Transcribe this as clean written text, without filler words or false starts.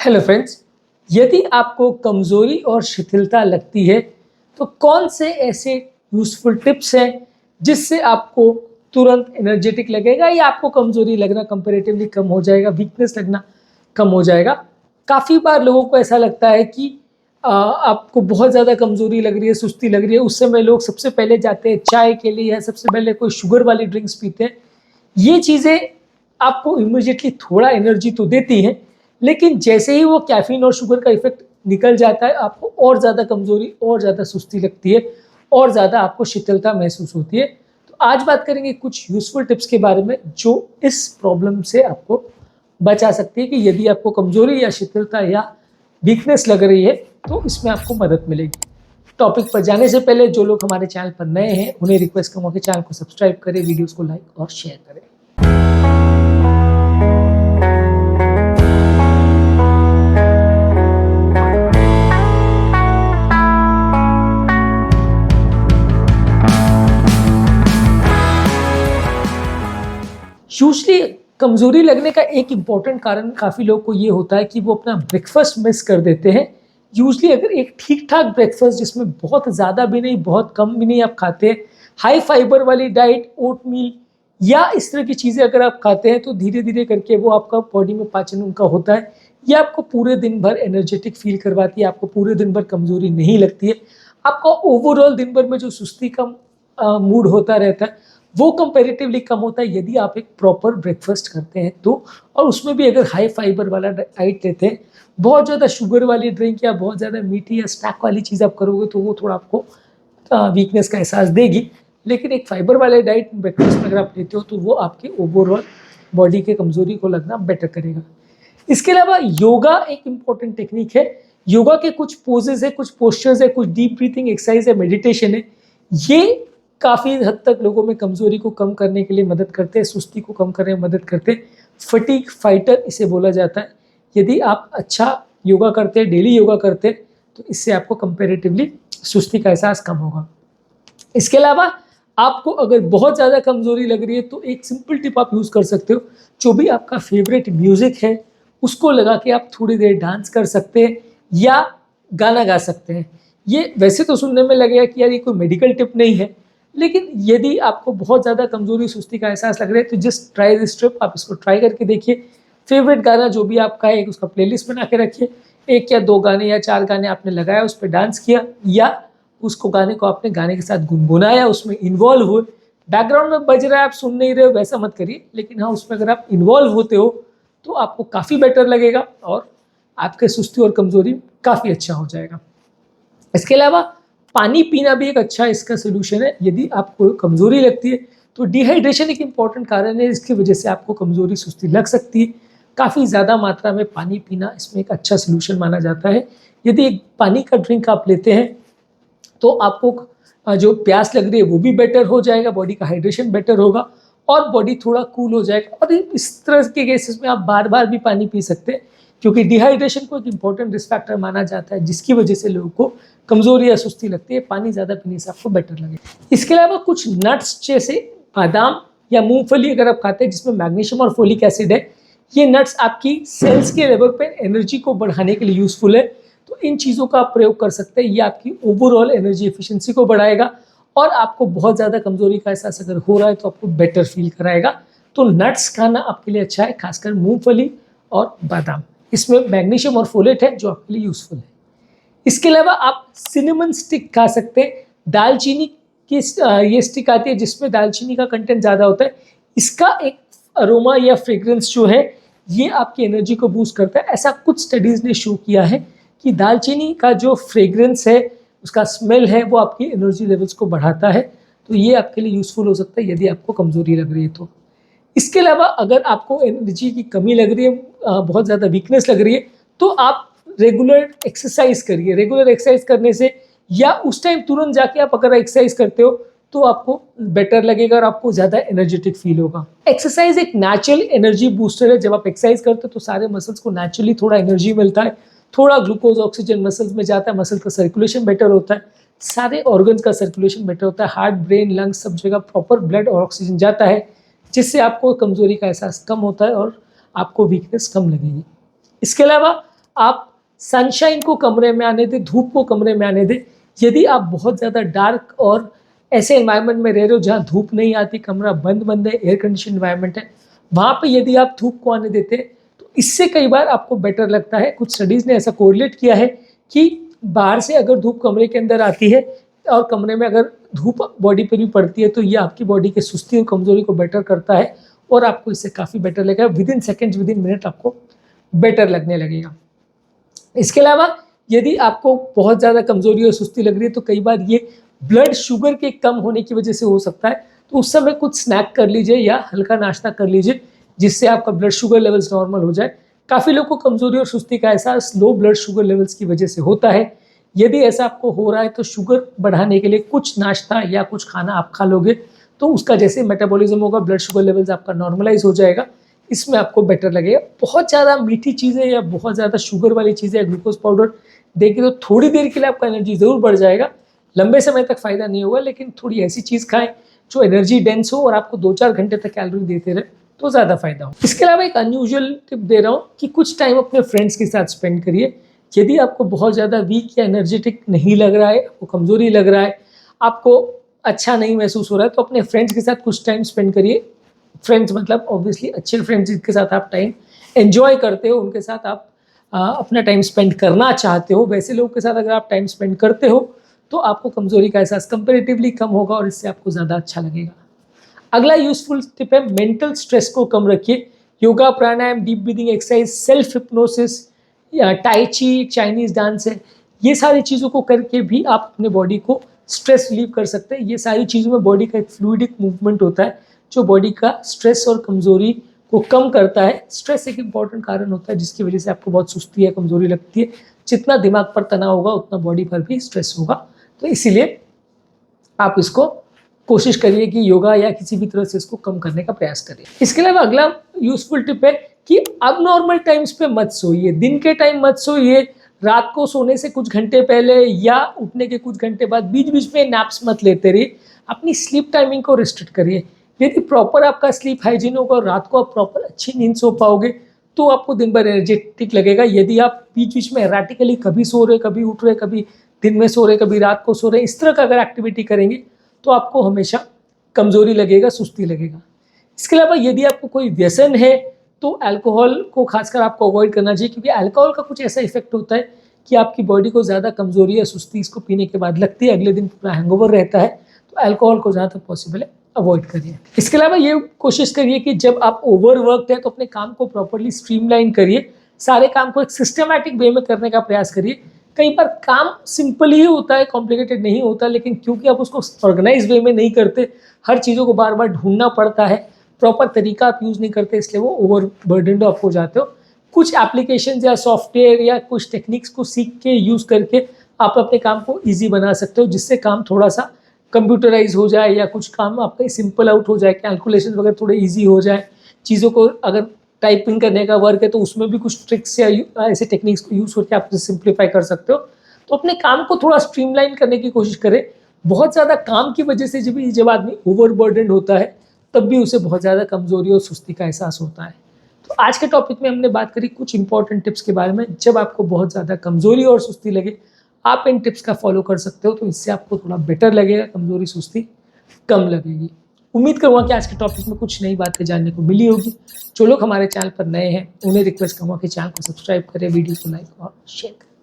Hello friends, यदि आपको कमज़ोरी और शिथिलता लगती है तो कौन से ऐसे यूज़फुल टिप्स हैं जिससे आपको तुरंत एनर्जेटिक लगेगा या आपको कमज़ोरी लगना कंपैरेटिवली कम हो जाएगा, वीकनेस लगना कम हो जाएगा। काफ़ी बार लोगों को ऐसा लगता है कि आपको बहुत ज़्यादा कमज़ोरी लग रही है, सुस्ती लग रही है, उस समय लोग सबसे पहले जाते हैं चाय के लिए या सबसे पहले कोई शुगर वाली ड्रिंक्स पीते हैं। ये चीज़ें आपको इमीडिएटली थोड़ा एनर्जी तो देती हैं, लेकिन जैसे ही वो कैफ़ीन और शुगर का इफ़ेक्ट निकल जाता है, आपको और ज़्यादा कमज़ोरी, और ज़्यादा सुस्ती लगती है, और ज़्यादा आपको शिथिलता महसूस होती है। तो आज बात करेंगे कुछ यूज़फुल टिप्स के बारे में, जो इस प्रॉब्लम से आपको बचा सकती है कि यदि आपको कमज़ोरी या शिथिलता या वीकनेस लग रही है, तो इसमें आपको मदद मिलेगी। टॉपिक पर जाने से पहले जो लोग हमारे चैनल पर नए हैं, उन्हें रिक्वेस्ट करूँगा कि चैनल को सब्सक्राइब करें, वीडियोज़ को लाइक और शेयर करें। यूजुअली कमज़ोरी लगने का एक इम्पॉर्टेंट कारण काफ़ी लोग को ये होता है कि वो अपना ब्रेकफास्ट मिस कर देते हैं। यूजुअली अगर एक ठीक-ठाक ब्रेकफास्ट जिसमें बहुत ज़्यादा भी नहीं, बहुत कम भी नहीं आप खाते हैं, हाई फाइबर वाली डाइट, ओटमील या इस तरह की चीज़ें अगर आप खाते हैं, तो धीरे-धीरे करके वो आपका बॉडी में पाचन उनका होता है। ये आपको पूरे दिन भर एनर्जेटिक फ़ील करवाती है, आपको पूरे दिन भर कमज़ोरी नहीं लगती है। आपका ओवरऑल दिन भर में जो सुस्ती का मूड होता रहता है, वो कंपैरेटिवली कम होता है यदि आप एक प्रॉपर ब्रेकफास्ट करते हैं तो। और उसमें भी अगर हाई फाइबर वाला डाइट लेते हैं, बहुत ज़्यादा शुगर वाली ड्रिंक या बहुत ज़्यादा मीठी या स्नैक वाली चीज़ आप करोगे तो वो थोड़ा आपको वीकनेस का एहसास देगी। लेकिन एक फाइबर वाले डाइट ब्रेकफास्ट में अगर आप लेते हो तो वो आपके ओवरऑल बॉडी के कमज़ोरी को लगना बेटर करेगा। इसके अलावा योगा एक इम्पॉर्टेंट टेक्निक है। योगा के कुछ पोजेज़ है, कुछ पोस्चर्स है, कुछ डीप ब्रीथिंग एक्सरसाइज है, मेडिटेशन है। ये काफ़ी हद तक लोगों में कमज़ोरी को कम करने के लिए मदद करते हैं, सुस्ती को कम करने में मदद करते हैं। फटीग फाइटर इसे बोला जाता है। यदि आप अच्छा योगा करते हैं, डेली योगा करते हैं, तो इससे आपको कंपैरेटिवली सुस्ती का एहसास कम होगा। इसके अलावा आपको अगर बहुत ज़्यादा कमज़ोरी लग रही है तो एक सिंपल टिप आप यूज़ कर सकते हो। जो भी आपका फेवरेट म्यूज़िक है, उसको लगा के आप थोड़ी देर डांस कर सकते हैं या गाना गा सकते हैं। ये वैसे तो सुनने में लगेगा कि यार ये कोई मेडिकल टिप नहीं है, लेकिन यदि आपको बहुत ज़्यादा कमज़ोरी, सुस्ती का एहसास लग रहा है तो जस्ट ट्राई दिस ट्रिप। आप इसको ट्राई करके देखिए। फेवरेट गाना जो भी आपका है, उसका प्लेलिस्ट बना के रखिए। 1 या 2 गाने या 4 गाने आपने लगाया, उस पे डांस किया या उसको गाने को आपने गाने के साथ गुनगुनाया, उसमें इन्वॉल्व हुए। बैकग्राउंड में बज रहा है, आप सुन नहीं रहे हो, वैसा मत करिए। लेकिन हाँ, उसमें अगर आप इन्वॉल्व होते हो तो आपको काफ़ी बेटर लगेगा और आपके सुस्ती और कमज़ोरी काफ़ी अच्छा हो जाएगा। इसके अलावा पानी पीना भी एक अच्छा इसका सॉल्यूशन है। यदि आपको कमज़ोरी लगती है तो डिहाइड्रेशन एक इम्पॉर्टेंट कारण है, इसकी वजह से आपको कमज़ोरी, सुस्ती लग सकती है। काफ़ी ज़्यादा मात्रा में पानी पीना इसमें एक अच्छा सॉल्यूशन माना जाता है। यदि एक पानी का ड्रिंक आप लेते हैं तो आपको जो प्यास लग रही है वो भी बेटर हो जाएगा, बॉडी का हाइड्रेशन बेटर होगा और बॉडी थोड़ा कूल हो जाएगा। और इस तरह के केसेस में आप बार-बार भी पानी पी सकते हैं, क्योंकि डिहाइड्रेशन को एक इम्पॉर्टेंट रिस्क फैक्टर माना जाता है, जिसकी वजह से लोगों को कमज़ोरी या सुस्ती लगती है। पानी ज़्यादा पीने से आपको बेटर लगेगा। इसके अलावा कुछ नट्स जैसे बादाम या मूँगफली अगर आप खाते हैं, जिसमें मैग्नीशियम और फोलिक एसिड है, ये नट्स आपकी सेल्स के लेवल पे एनर्जी को बढ़ाने के लिए यूज़फुल है। तो इन चीज़ों का आप प्रयोग कर सकते हैं। ये आपकी ओवरऑल एनर्जी एफिशिएंसी को बढ़ाएगा और आपको बहुत ज़्यादा कमज़ोरी का एहसास अगर हो रहा है तो आपको बेटर फील कराएगा। तो नट्स खाना आपके लिए अच्छा है, खासकर मूँगफली और बादाम। इसमें मैग्नीशियम और फोलेट है जो आपके लिए यूज़फुल है। इसके अलावा आप सिनेमन स्टिक खा सकते हैं। दालचीनी की ये स्टिक आती है जिसमें दालचीनी का कंटेंट ज़्यादा होता है। इसका एक अरोमा या फ्रेग्रेंस जो है, ये आपकी एनर्जी को बूस्ट करता है। ऐसा कुछ स्टडीज़ ने शो किया है कि दालचीनी का जो फ्रेग्रेंस है, उसका स्मेल है, वो आपकी एनर्जी लेवल्स को बढ़ाता है। तो ये आपके लिए यूज़फुल हो सकता है यदि आपको कमज़ोरी लग रही है तो। इसके अलावा अगर आपको एनर्जी की कमी लग रही है, बहुत ज़्यादा वीकनेस लग रही है, तो आप रेगुलर एक्सरसाइज करिए। रेगुलर एक्सरसाइज करने से या उस टाइम तुरंत जाके आप अगर एक्सरसाइज करते हो तो आपको बेटर लगेगा और आपको ज़्यादा एनर्जेटिक फील होगा। एक्सरसाइज एक नेचुरल एनर्जी बूस्टर है। जब आप एक्सरसाइज करते हो तो सारे मसल्स को नेचुरली थोड़ा एनर्जी मिलता है, थोड़ा ग्लूकोज ऑक्सीजन मसल्स में जाता है, मसल का सर्कुलेशन बेटर होता है, सारे ऑर्गन्स का सर्कुलेशन बेटर होता है, हार्ट, ब्रेन, लंग्स सब जगह प्रॉपर ब्लड और ऑक्सीजन जाता है, जिससे आपको कमज़ोरी का एहसास कम होता है और आपको वीकनेस कम लगेगी। इसके अलावा आप सनशाइन को कमरे में आने दें, धूप को कमरे में आने दें। यदि आप बहुत ज़्यादा डार्क और ऐसे एनवायरनमेंट में रह रहे हो जहाँ धूप नहीं आती, कमरा बंद है, एयर कंडीशन एनवायरनमेंट है, वहाँ पे यदि आप धूप को आने देते हैं तो इससे कई बार आपको बेटर लगता है। कुछ स्टडीज़ ने ऐसा कोरिलेट किया है कि बाहर से अगर धूप कमरे के अंदर आती है और कमरे में अगर धूप बॉडी पर भी पड़ती है तो ये आपकी बॉडी के सुस्ती और कमजोरी को बेटर करता है और आपको इससे काफ़ी बेटर लगेगा। विदिन सेकेंड्स, विदिन मिनट आपको बेटर लगने लगेगा। इसके अलावा यदि आपको बहुत ज़्यादा कमजोरी और सुस्ती लग रही है तो कई बार ये ब्लड शुगर के कम होने की वजह से हो सकता है, तो उस समय कुछ स्नैक कर लीजिए या हल्का नाश्ता कर लीजिए जिससे आपका ब्लड शुगर लेवल्स नॉर्मल हो जाए। काफ़ी लोगों को कमजोरी और सुस्ती का एहसास लो ब्लड शुगर लेवल्स की वजह से होता है। यदि ऐसा आपको हो रहा है तो शुगर बढ़ाने के लिए कुछ नाश्ता या कुछ खाना आप खा लोगे तो उसका जैसे मेटाबॉलिज्म होगा, ब्लड शुगर लेवल्स आपका नॉर्मलाइज हो जाएगा, इसमें आपको बेटर लगेगा। बहुत ज़्यादा मीठी चीज़ें या बहुत ज़्यादा शुगर वाली चीज़ें या ग्लूकोज पाउडर देखिए तो थोड़ी देर के लिए आपका एनर्जी ज़रूर बढ़ जाएगा, लंबे समय तक फ़ायदा नहीं होगा। लेकिन थोड़ी ऐसी चीज़ खाएं जो एनर्जी डेंस हो और आपको 2-4 घंटे तक कैलोरी देते रहे तो ज़्यादा फायदा हो। इसके अलावा एक अनयूजुअल टिप दे रहा हूँ कि कुछ टाइम अपने फ्रेंड्स के साथ स्पेंड करिए। यदि आपको बहुत ज़्यादा वीक या एनर्जेटिक नहीं लग रहा है, आपको कमज़ोरी लग रहा है, आपको अच्छा नहीं महसूस हो रहा है, तो अपने फ्रेंड्स के साथ कुछ टाइम स्पेंड करिए। फ्रेंड्स मतलब ऑब्वियसली अच्छे फ्रेंड्स जिनके साथ आप टाइम एंजॉय करते हो, उनके साथ आप अपना टाइम स्पेंड करना चाहते हो, वैसे लोगों के साथ अगर आप टाइम स्पेंड करते हो तो आपको कमज़ोरी का एहसास कंपेरेटिवली कम होगा और इससे आपको ज़्यादा अच्छा लगेगा। अगला यूजफुल टिप है मेंटल स्ट्रेस को कम रखिए। Yoga, pranayama, deep breathing exercise, self hypnosis या टाई ची, चाइनीज़ डांस है, ये सारी चीज़ों को करके भी आप अपने बॉडी को स्ट्रेस रिलीव कर सकते हैं। ये सारी चीज़ों में बॉडी का एक फ्लूइडिक मूवमेंट होता है जो बॉडी का स्ट्रेस और कमज़ोरी को कम करता है। स्ट्रेस एक इंपॉर्टेंट कारण होता है जिसकी वजह से आपको बहुत सुस्ती है, कमज़ोरी लगती है। जितना दिमाग पर तनाव होगा उतना बॉडी पर भी स्ट्रेस होगा, तो इसीलिए आप इसको कोशिश करिए कि योगा या किसी भी तरह से इसको कम करने का प्रयास करिए। इसके अलावा अगला यूजफुल टिप है कि अब नॉर्मल टाइम्स पे मत सोइए, दिन के टाइम मत सोइए, रात को सोने से कुछ घंटे पहले या उठने के कुछ घंटे बाद बीच बीच में नैप्स मत लेते रहिए। अपनी स्लीप टाइमिंग को रिस्ट्रिक्ट करिए। यदि प्रॉपर आपका स्लीप हाइजीन होगा और रात को आप प्रॉपर अच्छी नींद सो पाओगे तो आपको दिन भर एनर्जेटिक लगेगा। यदि आप बीच बीच में एराटिकली कभी सो रहे, कभी उठ रहे, कभी दिन में सो रहे, कभी रात को सो रहे, इस तरह का अगर एक्टिविटी करेंगे तो आपको हमेशा कमज़ोरी लगेगा, सुस्ती लगेगा। इसके अलावा यदि आपको कोई व्यसन है तो अल्कोहल को खासकर आपको अवॉइड करना चाहिए, क्योंकि अल्कोहल का कुछ ऐसा इफेक्ट होता है कि आपकी बॉडी को ज़्यादा कमज़ोरी या सुस्ती इसको पीने के बाद लगती है, अगले दिन पूरा हैंगओवर रहता है। तो अल्कोहल को जहाँ तक पॉसिबल है अवॉइड करिए। इसके अलावा ये कोशिश करिए कि जब आप ओवरवर्कड है तो अपने काम को प्रॉपरली स्ट्रीमलाइन करिए, सारे काम को एक सिस्टमैटिक वे में करने का प्रयास करिए। कई बार काम सिंपल ही होता है, कॉम्प्लिकेटेड नहीं होता, लेकिन क्योंकि आप उसको ऑर्गेनाइज वे में नहीं करते, हर चीज़ों को बार बार ढूंढना पड़ता है, प्रॉपर तरीका आप यूज़ नहीं करते, इसलिए वो ओवर बर्डनड आप हो जाते हो। कुछ एप्लीकेशन या सॉफ्टवेयर या कुछ टेक्निक्स को सीख के यूज़ करके आप अपने काम को ईजी बना सकते हो, जिससे काम थोड़ा सा कंप्यूटराइज हो जाए या कुछ काम आपका सिंपल आउट हो जाए, कैलकुलेशन वगैरह थोड़े ईजी हो जाए। चीज़ों को अगर टाइपिंग करने का वर्क है तो उसमें भी कुछ ट्रिक्स या ऐसे टेक्निक्स को यूज़ करके आप सिंप्लीफाई कर सकते हो। तो अपने काम को थोड़ा स्ट्रीमलाइन करने की कोशिश करें। बहुत ज़्यादा काम की वजह से जब आदमी ओवरबर्डन होता है तब भी उसे बहुत ज़्यादा कमज़ोरी और सुस्ती का एहसास होता है। तो आज के टॉपिक में हमने बात करी कुछ इंपॉर्टेंट टिप्स के बारे में। जब आपको बहुत ज़्यादा कमज़ोरी और सुस्ती लगे आप इन टिप्स का फॉलो कर सकते हो, तो इससे आपको थोड़ा बेटर लगेगा, कमज़ोरी सुस्ती कम लगेगी। उम्मीद करूँगा कि आज के टॉपिक में कुछ नई बातें जानने को मिली होगी। जो लोग हमारे चैनल पर नए हैं उन्हें रिक्वेस्ट करूँगा कि चैनल को सब्सक्राइब करें, वीडियो को लाइक और शेयर करें।